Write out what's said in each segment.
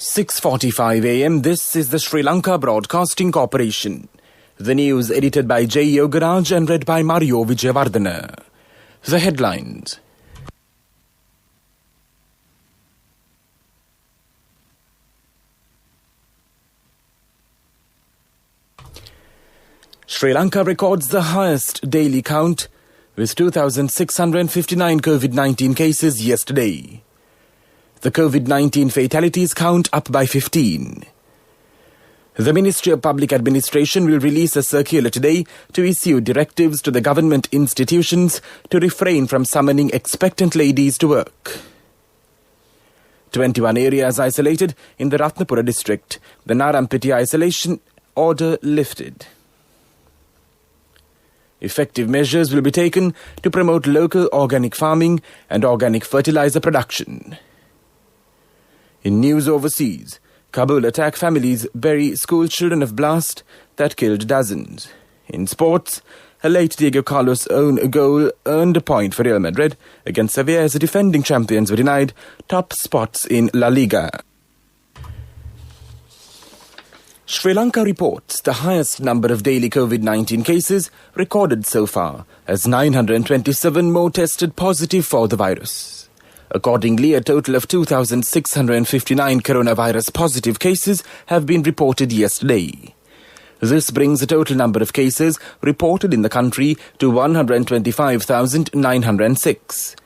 "6:45 a.m. This is the Sri Lanka Broadcasting Corporation. The news edited by J. Yogaraj and read by Mario Vijayavardhana. The headlines. Sri Lanka records the highest daily count with 2,659 COVID-19 cases yesterday. The COVID-19 fatalities count up by 15. The Ministry of Public Administration will release a circular today to issue directives to the government institutions to refrain from summoning expectant ladies to work. 21 areas isolated in the Ratnapura district. The Narampeti isolation order lifted. Effective measures will be taken to promote local organic farming and organic fertilizer production. In news overseas, Kabul attack families bury school children of blast that killed dozens. In sports, a late Diego Carlos' own goal earned a point for Real Madrid against Sevilla as the defending champions were denied top spots in La Liga. Sri Lanka reports the highest number of daily COVID-19 cases recorded so far, as 927 more tested positive for the virus. Accordingly, a total of 2,659 coronavirus positive cases have been reported yesterday. This brings the total number of cases reported in the country to 125,906.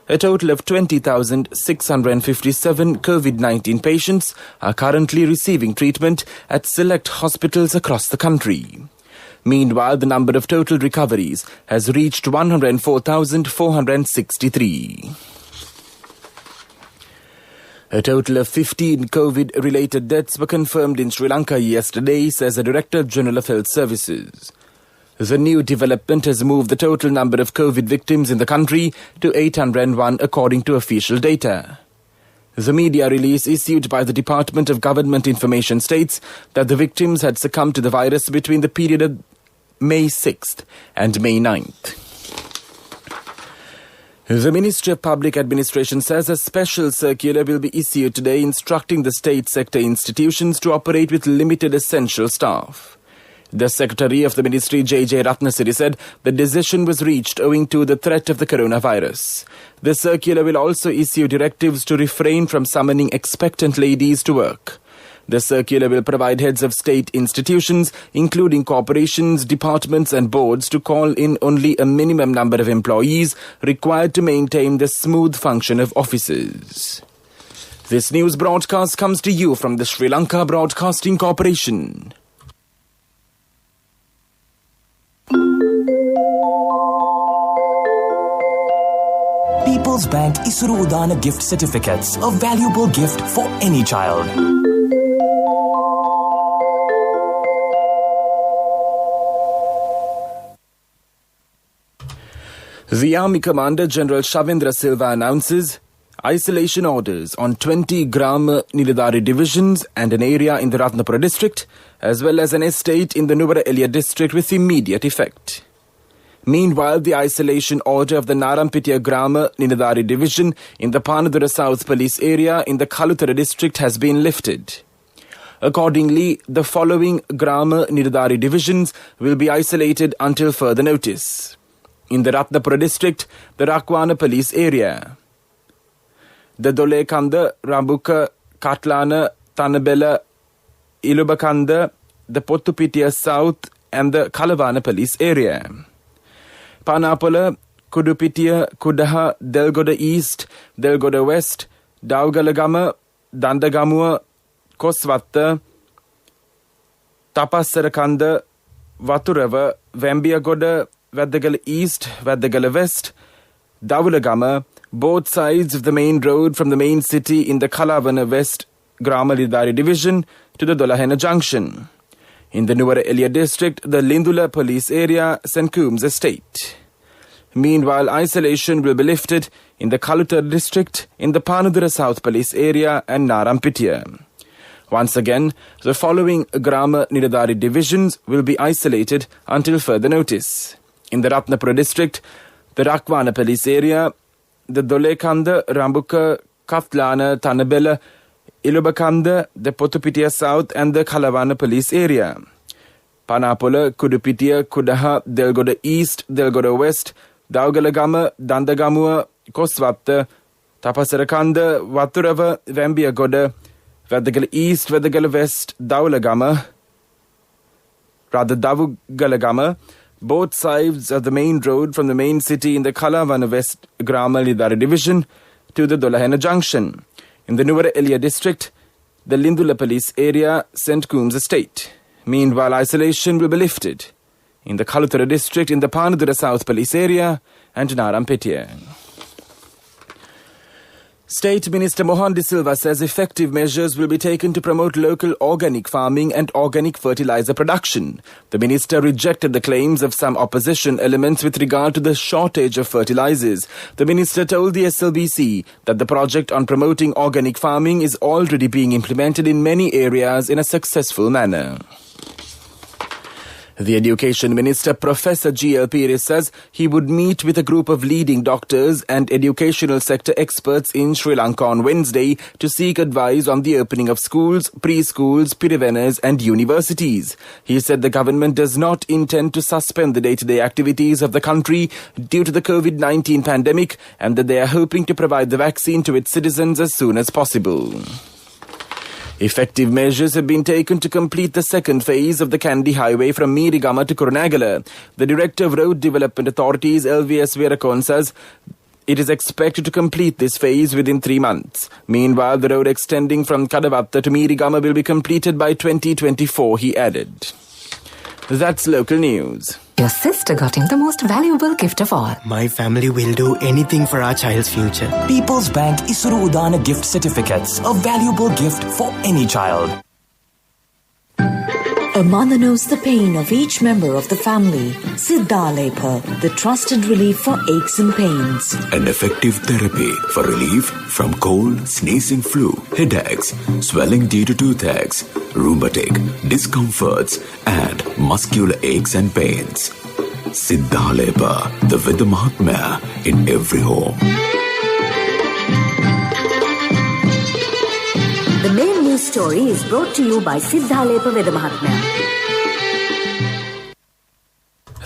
A total of 20,657 COVID-19 patients are currently receiving treatment at select hospitals across the country. Meanwhile, the number of total recoveries has reached 104,463. A total of 15 COVID-related deaths were confirmed in Sri Lanka yesterday, says the Director General of Health Services. The new development has moved the total number of COVID victims in the country to 801 according to official data. The media release issued by the Department of Government Information states that the victims had succumbed to the virus between the period of May 6th and May 9th. The Ministry of Public Administration says a special circular will be issued today instructing the state sector institutions to operate with limited essential staff. The Secretary of the Ministry, J.J. Ratnasiri, said the decision was reached owing to the threat of the coronavirus. The circular will also issue directives to refrain from summoning expectant ladies to work. The circular will provide heads of state institutions, including corporations, departments and boards, to call in only a minimum number of employees required to maintain the smooth function of offices. This news broadcast comes to you from the Sri Lanka Broadcasting Corporation. People's Bank Isuru Udana gift certificates, a valuable gift for any child. The Army Commander General Shavindra Silva announces isolation orders on 20 Grama Nilidhari divisions and an area in the Ratnapura district, as well as an estate in the Nuvara Elia district with immediate effect. Meanwhile, the isolation order of the Narampitiya Grama Nilidhari division in the Panadura South police area in the Kalutara district has been lifted. Accordingly, the following Grama Nilidhari divisions will be isolated until further notice. In the Ratnapura district, the Rakwana police area, the Dolekanda, Rambuka, Katlana, Tanabela, Ilubakanda, the Pottupitiya South and the Kalavana police area. Panapola, Kudupitiya, Kudaha, Delgoda East, Delgoda West, Daugalagama, Dandagamua, Koswatta, Tapassarakanda, Vaturava, Vambiagoda, Vadagala East, Vadagala West, Davulagama, both sides of the main road from the main city in the Kalavana West Grama Nilidhari division to the Dolahena junction. In the Nuwara Elia district, the Lindula police area, St. Coombs estate. Meanwhile, isolation will be lifted in the Kalutar district, in the Panudura South police area and Narampitiya. Once again, the following Grama Nilidhari divisions will be isolated until further notice. In the Ratnapura district, the Rakwana police area, the Dolekanda, Rambuka, Kaftlana, Tanabela, Ilubakanda, the Potupitiya South and the Kalawana police area. Panapola, Kudupitiya, Kudaha, Delgoda East, Delgoda West, Daugalagama, Dandagamua, Koswapta, Tapasarakanda, Waturava, Vambiagoda, Vedagala East, Vedagala West, Daulagama, Davugalagama, both sides of the main road from the main city in the Kalavana West Grama Nilidhari division to the Dolahena junction. In the Nuwara Elia district, the Lindula police area, St. Coombs estate. Meanwhile, isolation will be lifted in the Kaluthara district, in the Panudura South police area and Narampitiya. State Minister Mohan De Silva says effective measures will be taken to promote local organic farming and organic fertilizer production. The minister rejected the claims of some opposition elements with regard to the shortage of fertilizers. The minister told the SLBC that the project on promoting organic farming is already being implemented in many areas in a successful manner. The Education Minister, Professor G.L. Pires, says he would meet with a group of leading doctors and educational sector experts in Sri Lanka on Wednesday to seek advice on the opening of schools, preschools, pirivenas and universities. He said the government does not intend to suspend the day-to-day activities of the country due to the COVID-19 pandemic and that they are hoping to provide the vaccine to its citizens as soon as possible. Effective measures have been taken to complete the second phase of the Kandy Highway from Meerigama to Kurunagala. The Director of Road Development Authorities, LVS Veerakon, says it is expected to complete this phase within 3 months. Meanwhile, the road extending from Kadavatta to Meerigama will be completed by 2024, he added. That's local news. Your sister got him the most valuable gift of all. My family will do anything for our child's future. People's Bank Isuru Udana gift certificates, a valuable gift for any child. A mother knows the pain of each member of the family. Siddha Lepa, the trusted relief for aches and pains. An effective therapy for relief from cold, sneezing, flu, headaches, swelling due to toothaches, rheumatic, discomforts, and muscular aches and pains. Siddha Lepa, the Veda Mahatmya in every home. The main news story is brought to you by Siddha Lepa Veda Mahatmya.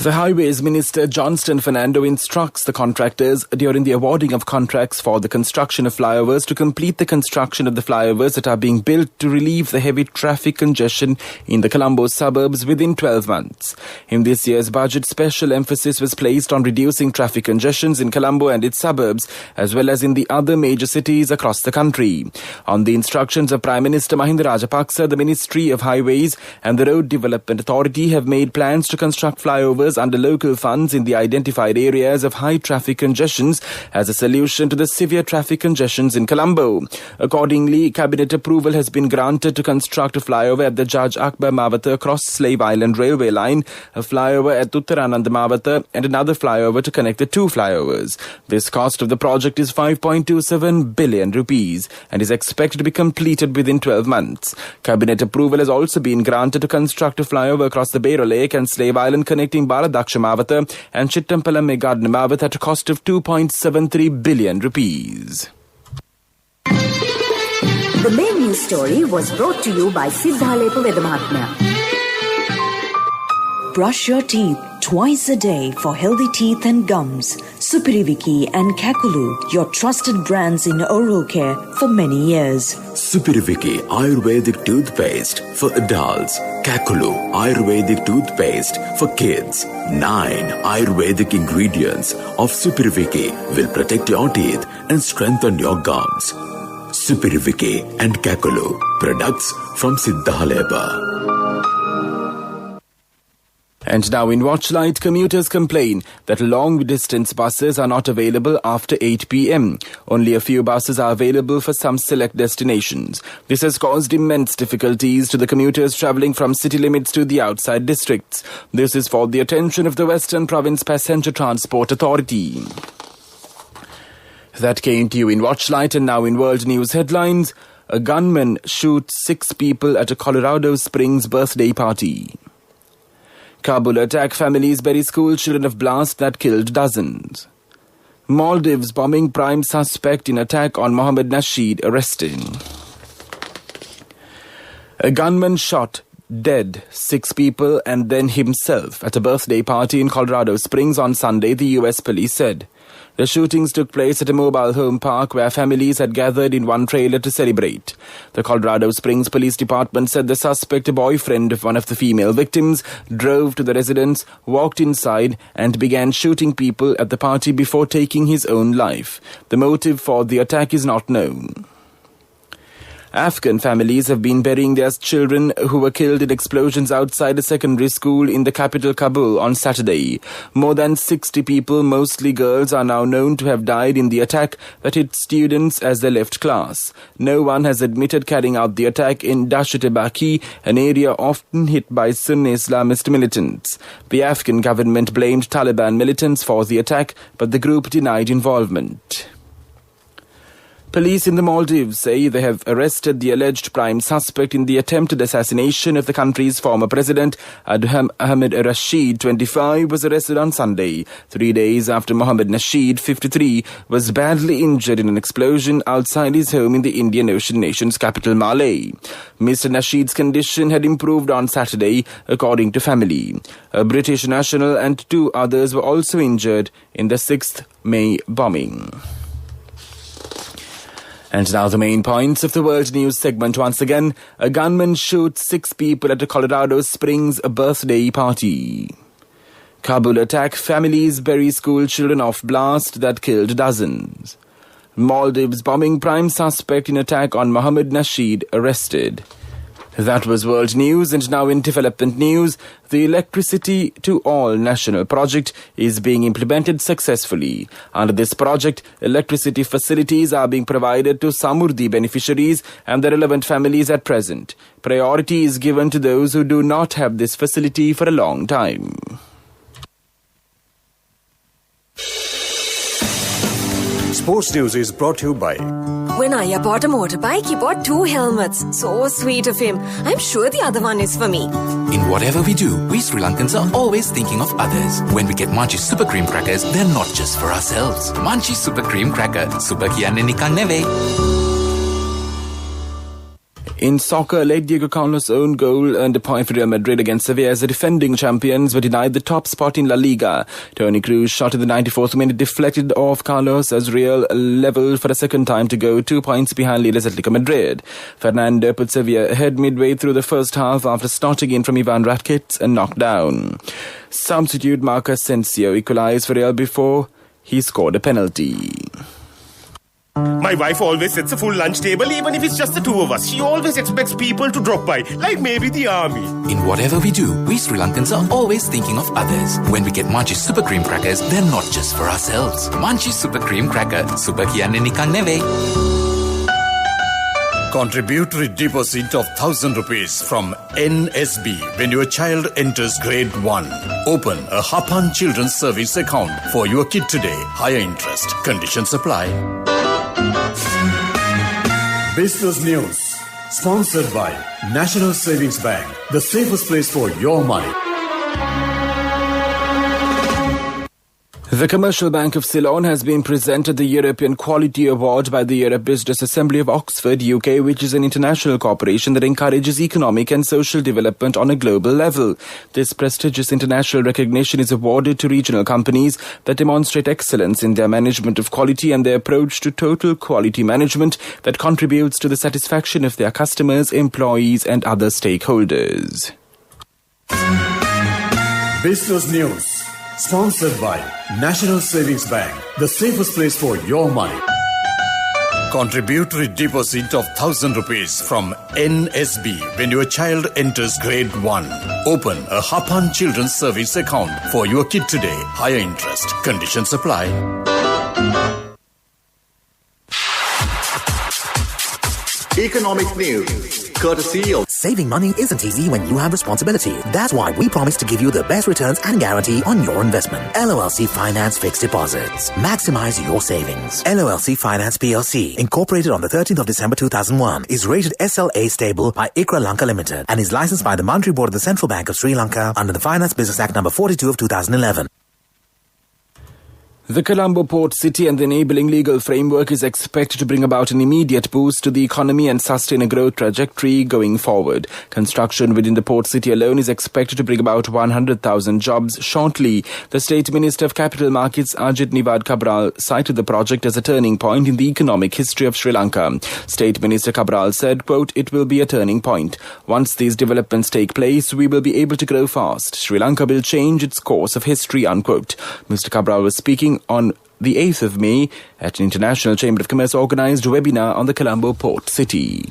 The Highways Minister Johnston Fernando instructs the contractors during the awarding of contracts for the construction of flyovers to complete the construction of the flyovers that are being built to relieve the heavy traffic congestion in the Colombo suburbs within 12 months. In this year's budget, special emphasis was placed on reducing traffic congestions in Colombo and its suburbs, as well as in the other major cities across the country. On the instructions of Prime Minister Mahinda Rajapaksa, the Ministry of Highways and the Road Development Authority have made plans to construct flyovers under local funds in the identified areas of high traffic congestions as a solution to the severe traffic congestions in Colombo. Accordingly, cabinet approval has been granted to construct a flyover at the Judge Akbar Mawata Cross Slave Island railway line, a flyover at Uttaranand Mawata, and another flyover to connect the two flyovers. This cost of the project is 5.27 billion rupees and is expected to be completed within 12 months. Cabinet approval has also been granted to construct a flyover across the Beira Lake and Slave Island connecting Baladaksha Mawata and Chittampalam Megadna Mawata at a cost of 2.73 billion rupees. The main news story was brought to you by Siddha Lepa Veda Mahatmya. Brush your teeth twice a day for healthy teeth and gums. Supiriviki and Kakulu, your trusted brands in oral care for many years. Supiriviki Ayurvedic toothpaste for adults. Kakulu Ayurvedic toothpaste for kids. 9 Ayurvedic ingredients of Supiriviki will protect your teeth and strengthen your gums. Supiriviki and Kakulu, products from Siddha Lepa. And now in Watchlight, commuters complain that long-distance buses are not available after 8 p.m. Only a few buses are available for some select destinations. This has caused immense difficulties to the commuters travelling from city limits to the outside districts. This is for the attention of the Western Province Passenger Transport Authority. That came to you in Watchlight, and now in World News headlines. A gunman shoots 6 people at a Colorado Springs birthday party. Kabul attack families bury school children of blast that killed dozens. Maldives bombing prime suspect in attack on Mohammed Nasheed arrested. A gunman shot dead 6 people and then himself at a birthday party in Colorado Springs on Sunday, the U.S. police said. The shootings took place at a mobile home park where families had gathered in one trailer to celebrate. The Colorado Springs Police Department said the suspect, a boyfriend of one of the female victims, drove to the residence, walked inside and began shooting people at the party before taking his own life. The motive for the attack is not known. Afghan families have been burying their children who were killed in explosions outside a secondary school in the capital Kabul on Saturday. More than 60 people, mostly girls, are now known to have died in the attack that hit students as they left class. No one has admitted carrying out the attack in Dasht-e-Baki, an area often hit by Sunni Islamist militants. The Afghan government blamed Taliban militants for the attack, but the group denied involvement. Police in the Maldives say they have arrested the alleged prime suspect in the attempted assassination of the country's former president. Adham Ahmed Rashid, 25, was arrested on Sunday, 3 days after Mohammed Nasheed, 53, was badly injured in an explosion outside his home in the Indian Ocean nation's capital, Malé. Mr. Nasheed's condition had improved on Saturday, according to family. A British national and 2 others were also injured in the 6th May bombing. And now the main points of the World News segment once again. A gunman shoots 6 people at a Colorado Springs birthday party. Kabul attack families bury school children off blast that killed dozens. Maldives bombing prime suspect in attack on Mohammed Nasheed arrested. That was World News, and now in development news, the Electricity to All national project is being implemented successfully. Under this project, electricity facilities are being provided to Samurdhi beneficiaries and the relevant families at present. Priority is given to those who do not have this facility for a long time. Sports News is brought to you by... When Aya bought a motorbike, he bought 2 helmets. So sweet of him. I'm sure the other one is for me. In whatever we do, we Sri Lankans are always thinking of others. When we get Munchie Super Cream Crackers, they're not just for ourselves. Munchie Super Cream Cracker. Super kiyanne nikan neveyi. In soccer, late Diego Carlos' own goal earned a point for Real Madrid against Sevilla as the defending champions were denied the top spot in La Liga. Toni Kroos shot in the 94th minute deflected off Carlos as Real leveled for a second time to go 2 points behind leaders Atletico Madrid. Fernando put Sevilla ahead midway through the first half after starting in from Ivan Rakitic and knocked down. Substitute Marcos Asensio equalized for Real before he scored a penalty. My wife always sets a full lunch table even if it's just the 2 of us. She always expects people to drop by, like maybe the army. In whatever we do, we Sri Lankans are always thinking of others. When we get Munchie Super Cream Crackers, they're not just for ourselves. Munchie Super Cream Cracker. Super kiyanne nikan neveyi. Contributory deposit of 1,000 rupees from NSB when your child enters grade 1. Open a Hapan Children's Service account for your kid today. Higher interest. Conditions apply. Business News, sponsored by National Savings Bank, the safest place for your money. The Commercial Bank of Ceylon has been presented the European Quality Award by the Europe Business Assembly of Oxford, UK, which is an international corporation that encourages economic and social development on a global level. This prestigious international recognition is awarded to regional companies that demonstrate excellence in their management of quality and their approach to total quality management that contributes to the satisfaction of their customers, employees, and other stakeholders. Business News, sponsored by National Savings Bank, the safest place for your money. Contributory deposit of 1,000 rupees from NSB when your child enters grade 1. Open a Hapan Children's Service account for your kid today. Higher interest. Conditions apply. Economic news, courtesy of... Saving money isn't easy when you have responsibility. That's why we promise to give you the best returns and guarantee on your investment. LOLC Finance Fixed Deposits. Maximize your savings. LOLC Finance PLC, incorporated on the 13th of December 2001, is rated SLA stable by ICRA Lanka Limited and is licensed by the Monetary Board of the Central Bank of Sri Lanka under the Finance Business Act number 42 of 2011. The Colombo port city and the enabling legal framework is expected to bring about an immediate boost to the economy and sustain a growth trajectory going forward. Construction within the port city alone is expected to bring about 100,000 jobs shortly. The State Minister of Capital Markets, Ajit Nivad Cabral, cited the project as a turning point in the economic history of Sri Lanka. State Minister Cabral said, quote, "It will be a turning point. Once these developments take place, we will be able to grow fast. Sri Lanka will change its course of history," unquote. Mr. Cabral was speaking on the 8th of May at an International Chamber of Commerce organised webinar on the Colombo port city.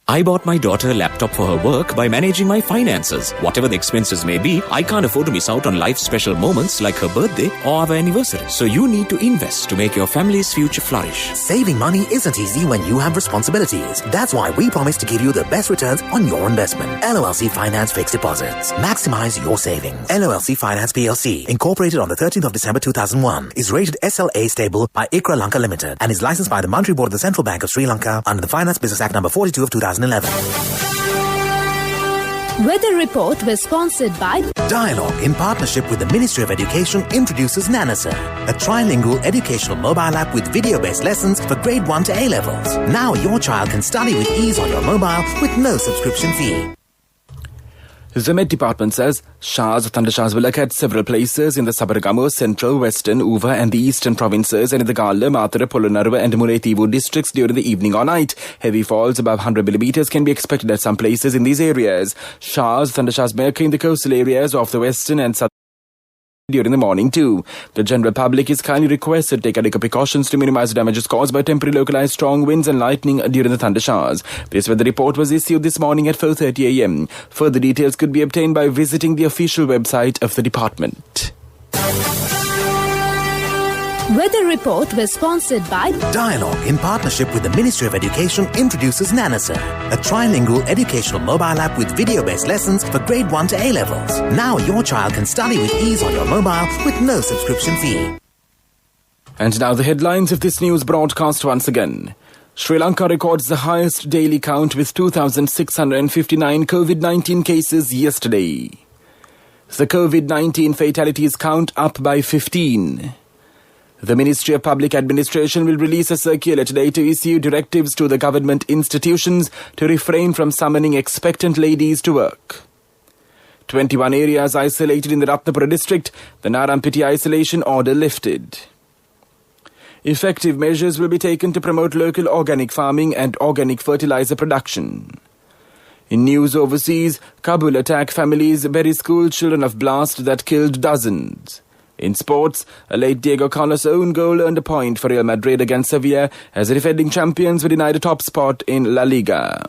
I bought my daughter a laptop for her work by managing my finances. Whatever the expenses may be, I can't afford to miss out on life's special moments like her birthday or our anniversary. So you need to invest to make your family's future flourish. Saving money isn't easy when you have responsibilities. That's why we promise to give you the best returns on your investment. LOLC Finance Fixed Deposits. Maximize your savings. LOLC Finance PLC, incorporated on the 13th of December 2001, is rated SLA stable by ICRA Lanka Limited and is licensed by the Monetary Board of the Central Bank of Sri Lanka under the Finance Business Act number 42 of 2011. Weather report was sponsored by Dialogue, in partnership with the Ministry of Education, introduces Nanasa, a trilingual educational mobile app with video-based lessons for grade 1 to A levels. Now your child can study with ease on your mobile with no subscription fee. The Met Department says thundershowers will occur at several places in the Sabaragamu, Central, Western, Uva and the Eastern provinces and in the Galla, Matara, Polonnaruwa and Mullaitivu districts during the evening or night. Heavy falls above 100 millimeters can be expected at some places in these areas. Thundershowers may occur in the coastal areas of the Western and Southern during the morning too. The general public is kindly requested to take adequate precautions to minimize damages caused by temporary localized strong winds and lightning during the thunder showers. This weather report was issued this morning at 4:30 a.m. Further details could be obtained by visiting the official website of the department. Weather report was sponsored by Dialogue, in partnership with the Ministry of Education, introduces Nanasa, a trilingual educational mobile app with video-based lessons for grade 1 to A levels. Now your child can study with ease on your mobile with no subscription fee. And now the headlines of this news broadcast once again. Sri Lanka records the highest daily count with 2,659 COVID-19 cases yesterday. The COVID-19 fatalities count up by 15. The Ministry of Public Administration will release a circular today to issue directives to the government institutions to refrain from summoning expectant ladies to work. 21 areas isolated in the Ratnapura district, the Narampiti isolation order lifted. Effective measures will be taken to promote local organic farming and organic fertilizer production. In news overseas, Kabul attack families bury school children of blast that killed dozens. In sports, a late Diego Carlos' own goal earned a point for Real Madrid against Sevilla as the defending champions were denied a top spot in La Liga.